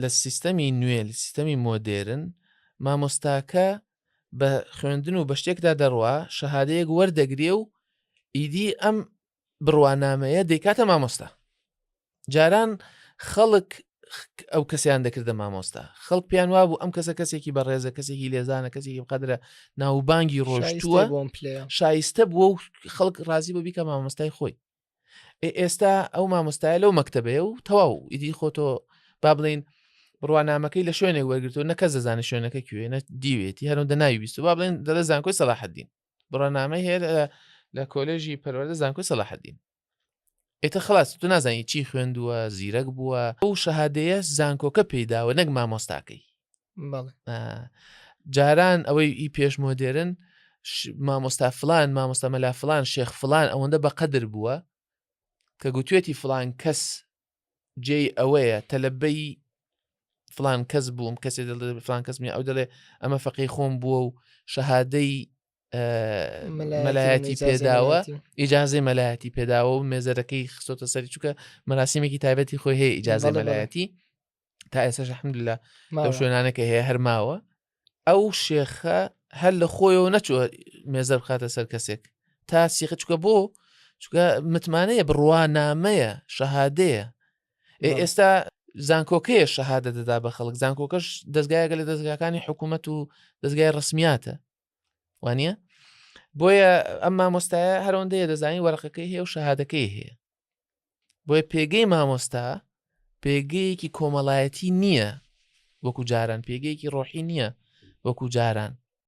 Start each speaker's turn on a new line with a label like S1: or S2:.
S1: لە سیستەمی نوێ لە سیستەمی مۆدێرن مامۆستاکە بە خوێندن و بە شتێکدا دەڕوا شەهادەیەک وەردەگرێ و ئیدی ئەم بڕوانامەیە دەیکاتە مامۆستا. جاران خەڵک ئەو کەسیان دەکردە مامۆستا، خەڵک پیان وابوو ئەم کەسە کەسێکی بەڕێزە کەسێکی لێزانە کەسێکی بقەدرە ناوبانگی ڕۆژتووە شایستە بووە و خەڵک ڕازی بە بیکە مامۆستای خۆی. ئێستا ئەو مامۆستایە لەو مەکتەبەیە و تەواو ئیدی خۆتۆ با بڵین بڕوانامەکەی لە شوێنێک وەرگرتو نەکەس دەزانێت شوێنەکە کوێنە دیوێتی هەرەوەندە ناویست و با بڵێن دەڵێ زانکۆی سەلاحەدین بڕوانامەی هەیە لە کۆلێژی پەروەردە زانکۆی سەلاحەدین. ئێتە خلاص تو نازانی چی خوێندووە زیرەک بووە ئەو شەهادەیە زانکۆکە پێیداوە نەک مامۆستاکەی. جاران ئەوەی ئی پێش مۆدێرن مامۆستا فلان مامۆستا مەلا فلان شێخ فلان ئەوەندە بەقەدر بووە کە گوتوێتی فلان کەس جێی ئەوەیە تەلەبەی فلان کەس بووم کەسێ دەڵێ فلان کەس ئەو دەڵێ ئەمە فەقی خۆم بووە و شەهادەی مەلایەتی پێداوە ئیجازەی مەلایەتی پێداوە و مێزەرەکەی خستۆتە سەری چووکە مەراسیمێکی تایبەتی خۆی هەیە ئیجازەی مەلایەتی تا ئێستاش الحەمدولله لەو شوێنانەکە هەیە هەرماوە. ئەو شێخە هەر لە خۆیەوە نەچووە مێزە بخاتە سەر کەسێک تا سیخە چووکە بۆ چووکە متمانەیە بڕوانامەیە شەهادەیە. ئێستا زانکۆکەیە شەهادە دەدا بە خەڵک زانکۆکەش دەستگایەکە لە دەستگاکانی حکوومەت و دەستگای ڕسمیاتە وانە بۆیە ئەم مامۆستایە هەرەوەندەیە دەزانی وەرەقەکەی هەیە و شەهادەکەی هەیە. بۆیە پێگەی مامۆستا پێگەیەکی کۆمەڵایەتی نییە وەکو جاران پێگەیەکی ڕۆحی نییە وەکو جاران